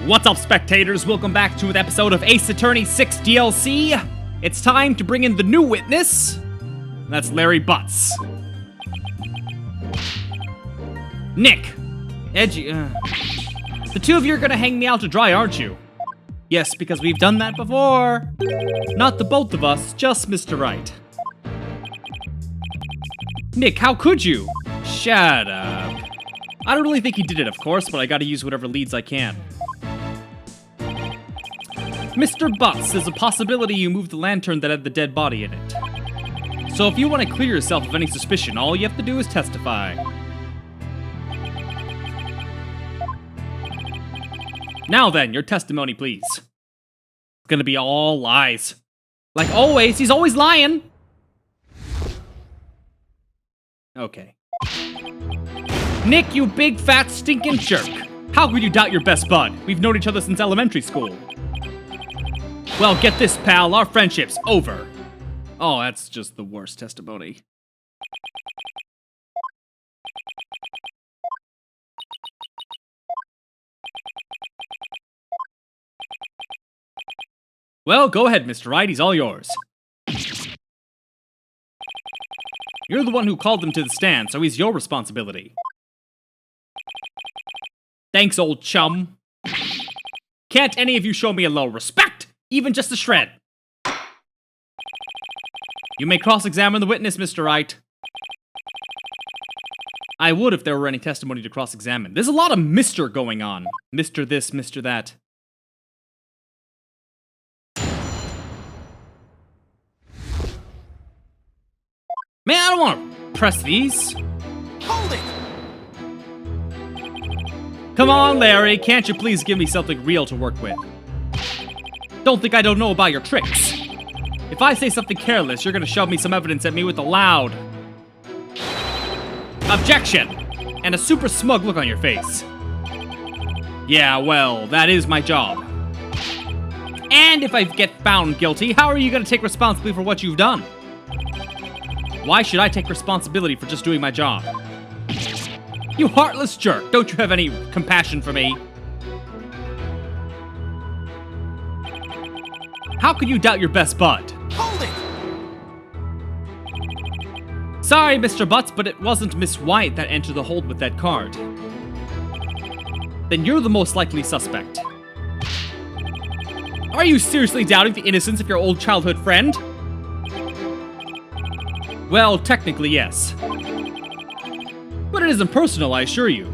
What's up, spectators? Welcome back to an episode of Ace Attorney 6 DLC. It's time to bring in the new witness. That's Larry Butts. Nick. Edgy. The two of you are gonna hang me out to dry, aren't you? Yes, because we've done that before. Not the both of us, just Mr. Wright. Nick, how could you? Shut up. I don't really think he did it, of course, but I gotta use whatever leads I can. Mr. Butts, there's a possibility you moved the lantern that had the dead body in it. So if you want to clear yourself of any suspicion, all you have to do is testify. Now then, your testimony, please. It's gonna be all lies. Like always, he's always lying! Okay. Nick, you big, fat, stinking jerk. How could you doubt your best bud? We've known each other since elementary school. Well, get this, pal. Our friendship's over. Oh, that's just the worst testimony. Well, go ahead, Mr. Wright. He's all yours. You're the one who called him to the stand, so he's your responsibility. Thanks, old chum. Can't any of you show me a little respect? Even just a shred. You may cross-examine the witness, Mr. Wright. I would if there were any testimony to cross-examine. There's a lot of Mr. going on. Mr. this, Mr. that. Man, I don't want to press these. Hold it! Come on, Larry. Can't you please give me something real to work with? Don't think I don't know about your tricks. If I say something careless, you're gonna shove me some evidence at me with a loud objection and a super smug look on your face. Yeah, well, that is my job. And if I get found guilty, how are you gonna take responsibility for what you've done? Why should I take responsibility for just doing my job? You heartless jerk, don't you have any compassion for me? How could you doubt your best bud? Hold it! Sorry, Mr. Butts, but it wasn't Miss White that entered the hold with that card. Then you're the most likely suspect. Are you seriously doubting the innocence of your old childhood friend? Well, technically, yes. But it isn't personal, I assure you.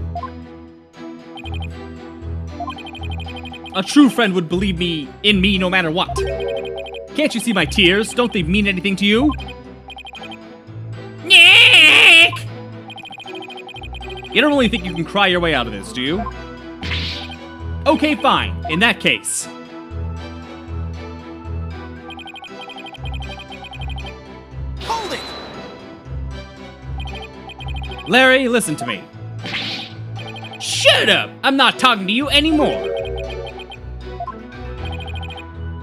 A true friend would believe in me no matter what. Can't you see my tears? Don't they mean anything to you? Nick! You don't really think you can cry your way out of this, do you? Okay, fine. In that case. Hold it! Larry, listen to me. Shut up! I'm not talking to you anymore.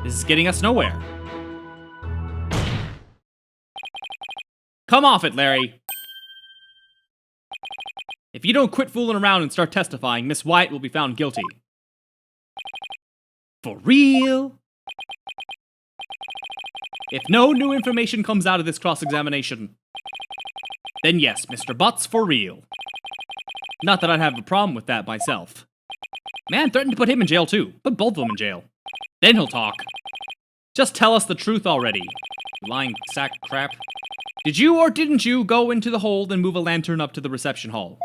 This is getting us nowhere. Come off it, Larry. If you don't quit fooling around and start testifying, Miss White will be found guilty. For real? If no new information comes out of this cross-examination, then yes, Mr. Butts, for real. Not that I'd have a problem with that myself. Man threatened to put him in jail too. Put both of them in jail. Then he'll talk. Just tell us the truth already, you lying sack of crap. Did you or didn't you go into the hold and move a lantern up to the reception hall?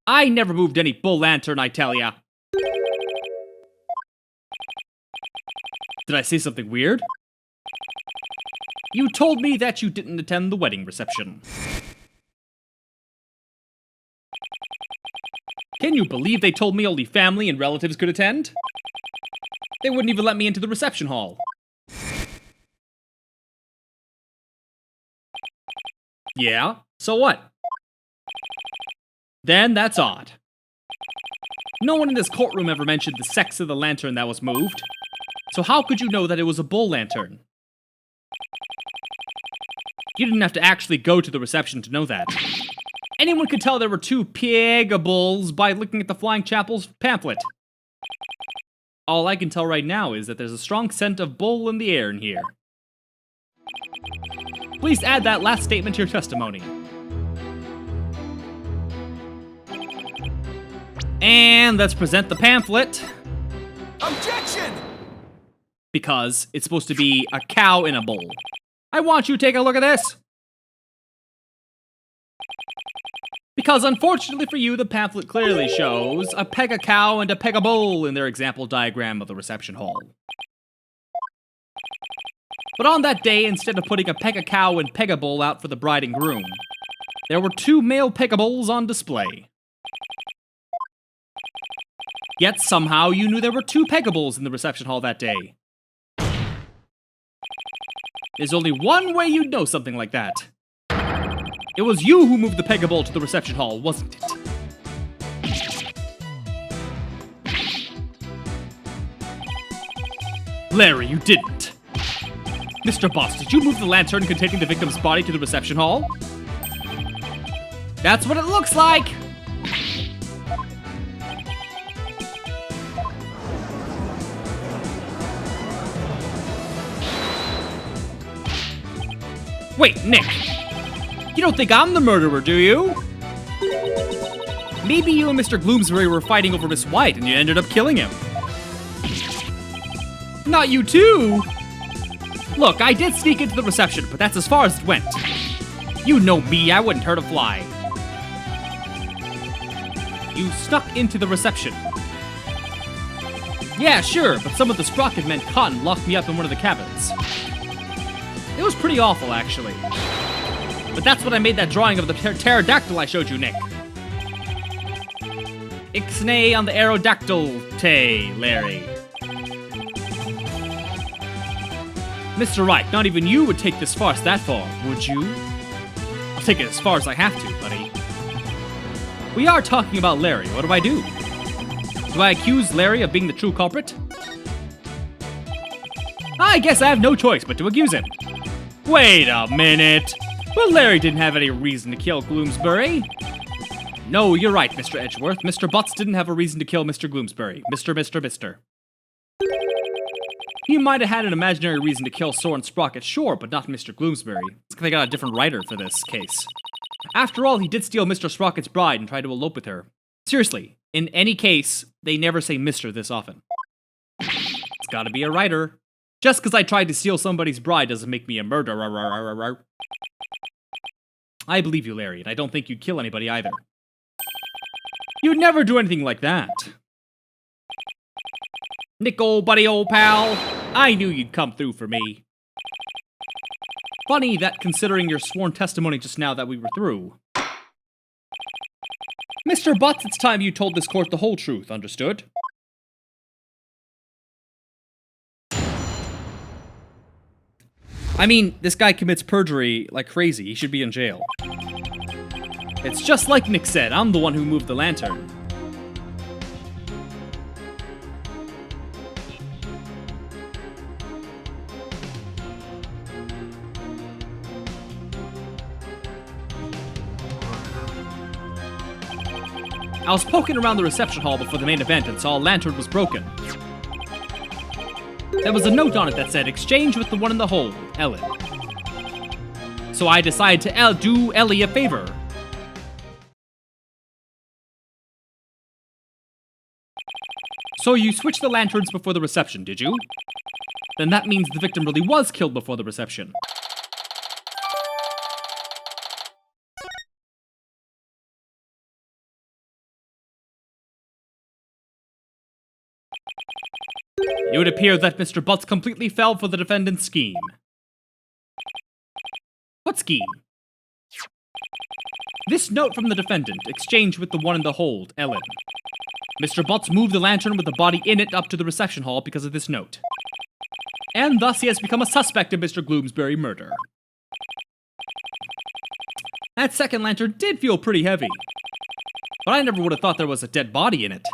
I never moved any bull lantern, I tell ya. Did I say something weird? You told me that you didn't attend the wedding reception. Can you believe they told me only family and relatives could attend? They wouldn't even let me into the reception hall. Yeah, so what? Then that's odd. No one in this courtroom ever mentioned the sex of the lantern that was moved. So how could you know that it was a bull lantern? You didn't have to actually go to the reception to know that. Anyone could tell there were two Pegables by looking at the Flying Chapel's pamphlet. All I can tell right now is that there's a strong scent of bull in the air in here. Please add that last statement to your testimony. And let's present the pamphlet. Objection! Because it's supposed to be a cow in a bowl. I want you to take a look at this. Because unfortunately for you, the pamphlet clearly shows a pega cow and a pega bull in their example diagram of the reception hall. But on that day, instead of putting a pega cow and pega bull out for the bride and groom, there were two male pega bulls on display. Yet somehow you knew there were two pega bulls in the reception hall that day. There's only one way you'd know something like that. It was you who moved the pega bull to the reception hall, wasn't it? Larry, you didn't. Mr. Boss, did you move the lantern containing the victim's body to the reception hall? That's what it looks like! Wait, Nick! You don't think I'm the murderer, do you? Maybe you and Mr. Gloomsbury were fighting over Miss White and you ended up killing him. Not you too! Look, I did sneak into the reception, but that's as far as it went. You know me, I wouldn't hurt a fly. You snuck into the reception. Yeah, sure, but some of the Sprocket men caught and locked me up in one of the cabins. It was pretty awful, actually. But that's when I made that drawing of the pterodactyl I showed you, Nick. Ixnay on the aerodactyl, Larry. Mr. Wright, not even you would take this farce that far, would you? I'll take it as far as I have to, buddy. We are talking about Larry. What do I do? Do I accuse Larry of being the true culprit? I guess I have no choice but to accuse him. Wait a minute. Well, Larry didn't have any reason to kill Gloomsbury. No, you're right, Mr. Edgeworth. Mr. Butts didn't have a reason to kill Mr. Gloomsbury. Mr. He might have had an imaginary reason to kill Soren Sprocket, sure, but not Mr. Gloomsbury. They got a different writer for this case. After all, he did steal Mr. Sprocket's bride and try to elope with her. Seriously, in any case, they never say Mr. this often. It's gotta be a writer. Just because I tried to steal somebody's bride doesn't make me a murderer. I believe you, Larry, and I don't think you'd kill anybody either. You'd never do anything like that. Nick, old buddy, old pal, I knew you'd come through for me. Funny that considering your sworn testimony just now that we were through. Mr. Butts, it's time you told this court the whole truth, understood? I mean, this guy commits perjury like crazy. He should be in jail. It's just like Nick said. I'm the one who moved the lantern. I was poking around the reception hall before the main event and saw a lantern was broken. There was a note on it that said, exchange with the one in the hole, Ellen. So I decided to do Ellie a favor. So you switched the lanterns before the reception, did you? Then that means the victim really was killed before the reception. It would appear that Mr. Butts completely fell for the defendant's scheme. What scheme? This note from the defendant, exchanged with the one in the hold, Ellen. Mr. Butts moved the lantern with the body in it up to the reception hall because of this note. And thus he has become a suspect in Mr. Gloomsbury murder. That second lantern did feel pretty heavy. But I never would have thought there was a dead body in it.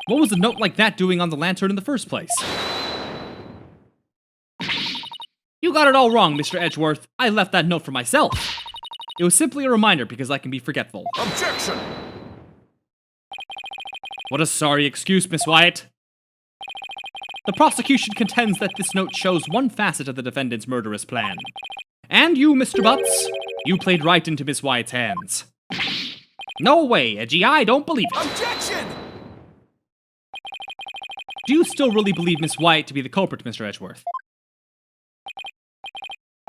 What was a note like that doing on the lantern in the first place? You got it all wrong, Mr. Edgeworth. I left that note for myself. It was simply a reminder because I can be forgetful. Objection! What a sorry excuse, Miss Wyatt. The prosecution contends that this note shows one facet of the defendant's murderous plan. And you, Mr. Butts, you played right into Miss Wyatt's hands. No way, Edgy, I don't believe it. Objection! Do you still really believe Miss Wyatt to be the culprit, Mr. Edgeworth?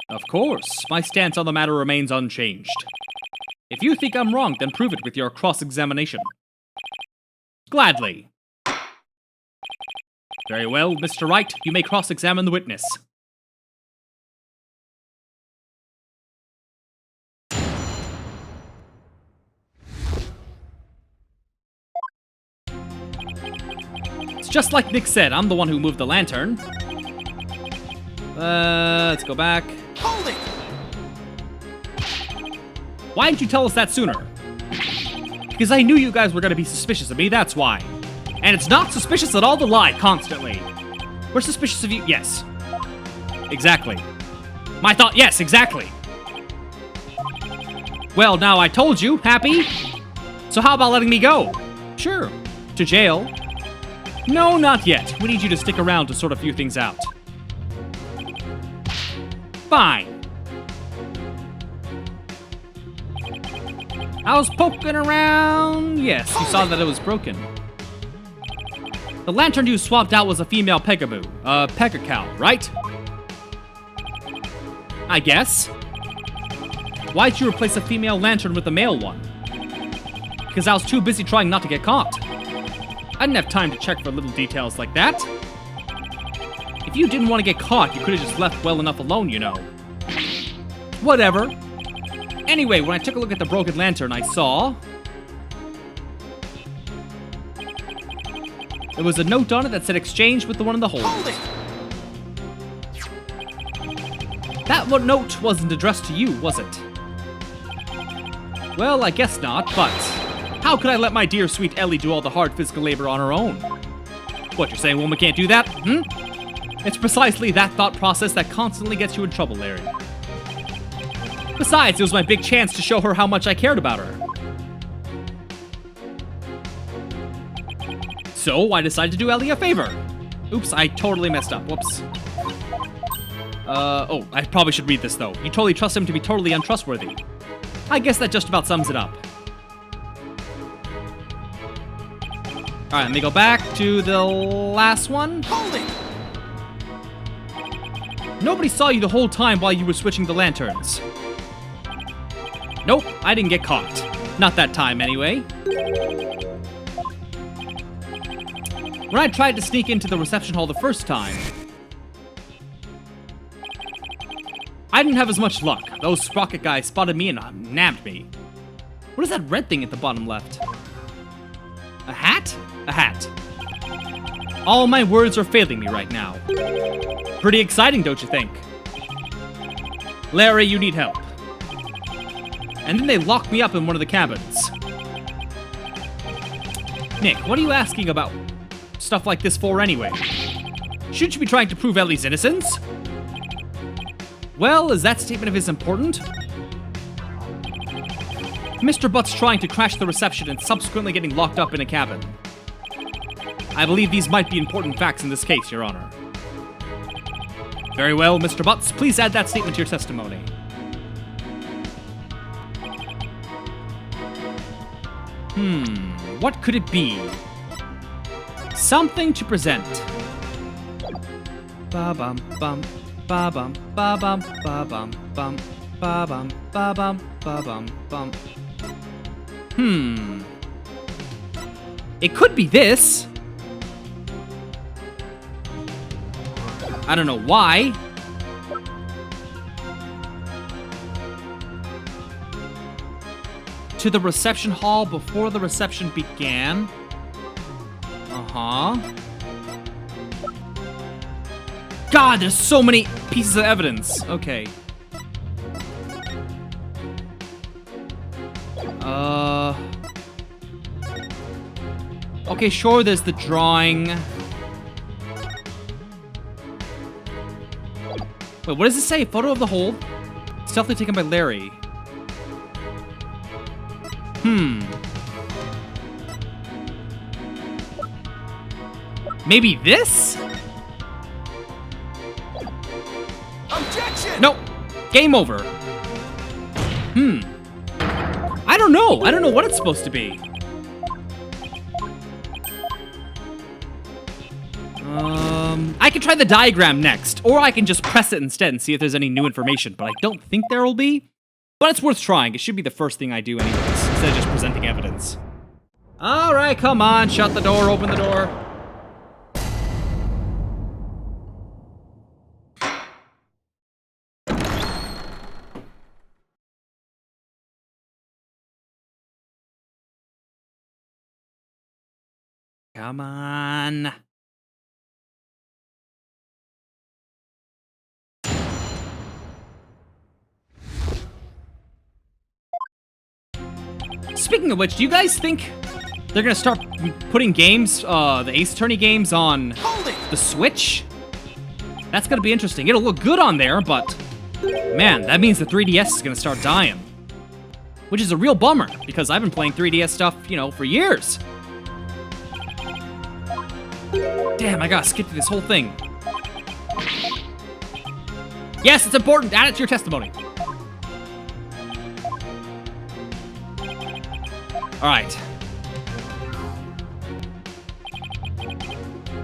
Of course, my stance on the matter remains unchanged. If you think I'm wrong, then prove it with your cross-examination. Gladly. Very well, Mr. Wright, you may cross-examine the witness. It's just like Nick said, I'm the one who moved the lantern. Let's go back. Hold it! Why didn't you tell us that sooner? Because I knew you guys were going to be suspicious of me, that's why. And it's not suspicious at all to lie constantly. We're suspicious of you, yes. Exactly. My thought, yes, exactly. Well, now I told you, happy? So how about letting me go? Sure. To jail? No, not yet. We need you to stick around to sort a few things out. Fine. I was poking around. Yes, you saw that it was broken. The lantern you swapped out was a female peekaboo. A pecker cow, right? I guess. Why'd you replace a female lantern with a male one? Because I was too busy trying not to get caught. I didn't have time to check for little details like that. If you didn't want to get caught, you could have just left well enough alone, you know. Whatever. Anyway, when I took a look at the broken lantern, I saw... there was a note on it that said exchange with the one in the hole. That note wasn't addressed to you, was it? Well, I guess not, but... how could I let my dear sweet Ellie do all the hard physical labor on her own? What, you're saying a woman can't do that? It's precisely that thought process that constantly gets you in trouble, Larry. Besides, it was my big chance to show her how much I cared about her. So, I decided to do Ellie a favor. Oops, I totally messed up. Whoops. Oh, I probably should read this, though. You totally trust him to be totally untrustworthy. I guess that just about sums it up. Alright, let me go back to the last one. Hold it! Nobody saw you the whole time while you were switching the lanterns. Nope, I didn't get caught. Not that time, anyway. When I tried to sneak into the reception hall the first time, I didn't have as much luck. Those sprocket guys spotted me and nabbed me. What is that red thing at the bottom left? A hat? A hat. All my words are failing me right now. Pretty exciting, don't you think? Larry, you need help. And then they locked me up in one of the cabins. Nick, what are you asking about stuff like this for anyway? Shouldn't you be trying to prove Ellie's innocence? Well, is that statement of his important? Mr. Butt's trying to crash the reception and subsequently getting locked up in a cabin. I believe these might be important facts in this case, Your Honor. Very well, Mr. Butts, please add that statement to your testimony. What could it be? Something to present. Ba-bum, bum, ba-bum, ba-bum, ba-bum, bum, ba-bum, ba-bum, ba-bum, bum. It could be this. I don't know why. To the reception hall before the reception began. God, there's so many pieces of evidence. Okay. Okay, sure, there's the drawing. Wait, what does it say? Photo of the hole? Stealthily taken by Larry. Maybe this? Objection! Nope. Game over. I don't know. I don't know what it's supposed to be. I can try the diagram next, or I can just press it instead and see if there's any new information, but I don't think there will be. But it's worth trying. It should be the first thing I do anyways, instead of just presenting evidence. Alright, come on. Shut the door, open the door. Come on. Speaking of which, do you guys think they're gonna start putting games, the Ace Attorney games on the Switch? That's gonna be interesting. It'll look good on there, but man, that means the 3DS is gonna start dying. Which is a real bummer, because I've been playing 3DS stuff, you know, for years. Damn, I gotta skip through this whole thing. Yes, it's important. Add it to your testimony. All right.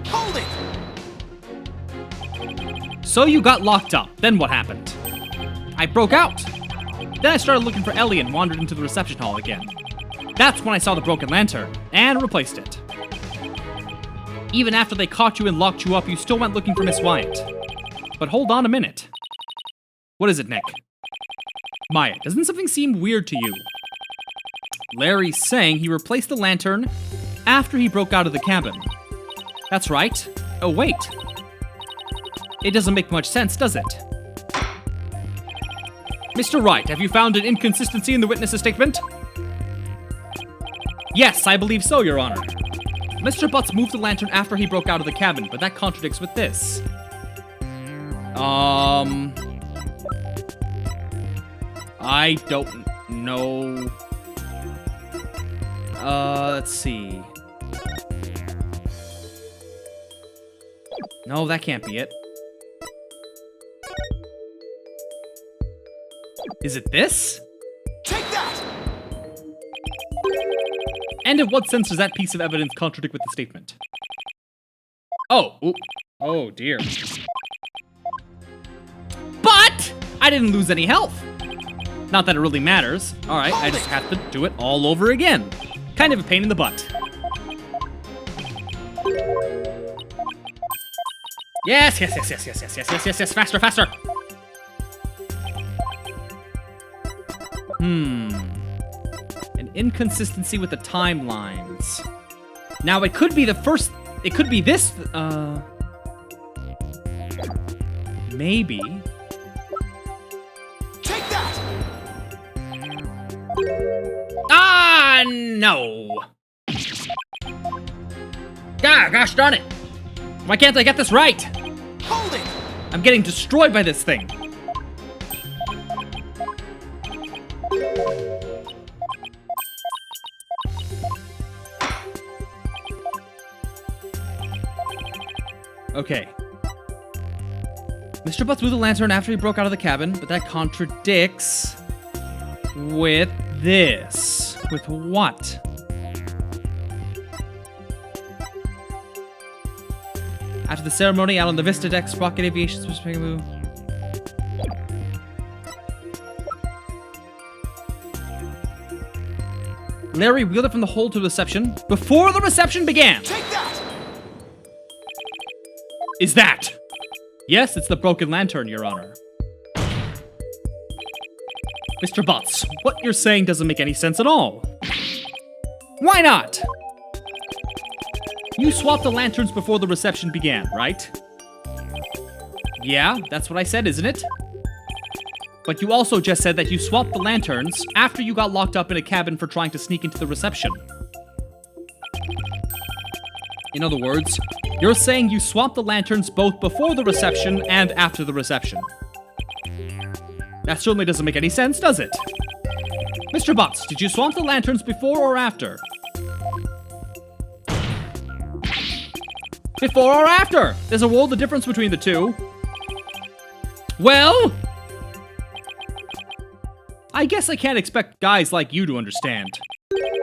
Hold it! So you got locked up. Then what happened? I broke out. Then I started looking for Ellie and wandered into the reception hall again. That's when I saw the broken lantern and replaced it. Even after they caught you and locked you up, you still went looking for Miss Wyatt. But hold on a minute. What is it, Nick? Maya, doesn't something seem weird to you? Larry's saying he replaced the lantern after he broke out of the cabin. That's right. Oh, wait. It doesn't make much sense, does it? Mr. Wright, have you found an inconsistency in the witness's statement? Yes, I believe so, Your Honor. Mr. Butts moved the lantern after he broke out of the cabin, but that contradicts with this. I don't know. Let's see. No, that can't be it. Is it this? Take that! And in what sense does that piece of evidence contradict with the statement? Oh, oop. Oh dear. But I didn't lose any health. Not that it really matters. All right, I just have to do it all over again. Kind of a pain in the butt. Yes, yes, yes, yes, yes, yes, yes, yes, yes, yes, faster, faster. An inconsistency with the timelines. Now, it could be the first... It could be this... Maybe. Take that! Ah, no. Ah, gosh darn it. Why can't I get this right? Hold it! I'm getting destroyed by this thing. Okay. Mr. Butts moved the lantern after he broke out of the cabin, but that contradicts with this. With what? After the ceremony out on the Vista decks, Rocket Aviation was move. Larry wheeled it from the hold to the reception before the reception began. Take that! Is that? Yes, it's the broken lantern, Your Honor. Mr. Butts, what you're saying doesn't make any sense at all. Why not? You swapped the lanterns before the reception began, right? Yeah, that's what I said, isn't it? But you also just said that you swapped the lanterns after you got locked up in a cabin for trying to sneak into the reception. In other words, you're saying you swapped the lanterns both before the reception and after the reception. That certainly doesn't make any sense, does it? Mr. Butts, did you swamp the lanterns before or after? Before or after? There's a world of difference between the two. Well, I guess I can't expect guys like you to understand.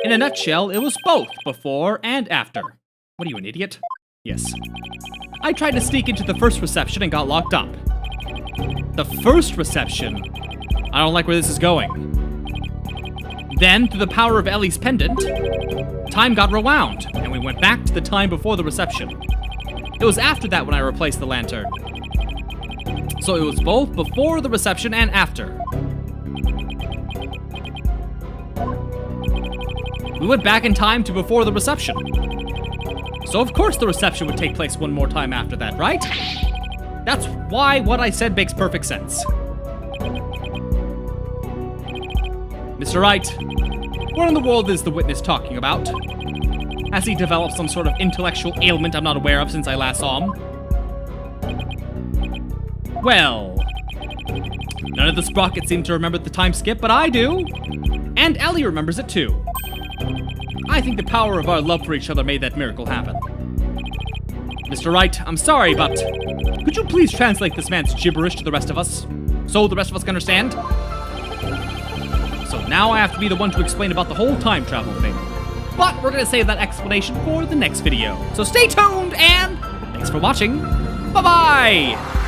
In a nutshell, it was both before and after. What are you, an idiot? Yes. I tried to sneak into the first reception and got locked up. The first reception? I don't like where this is going. Then, through the power of Ellie's pendant, time got rewound, and we went back to the time before the reception. It was after that when I replaced the lantern. So it was both before the reception and after. We went back in time to before the reception. So of course the reception would take place one more time after that, right? That's why what I said makes perfect sense. Mr. Wright, what in the world is the witness talking about? Has he developed some sort of intellectual ailment I'm not aware of since I last saw him? Well, none of the sprockets seem to remember the time skip, but I do. And Ellie remembers it too. I think the power of our love for each other made that miracle happen. Mr. Wright, I'm sorry, but could you please translate this man's gibberish to the rest of us? So the rest of us can understand? So now I have to be the one to explain about the whole time travel thing. But we're gonna save that explanation for the next video. So stay tuned, and thanks for watching. Bye-bye!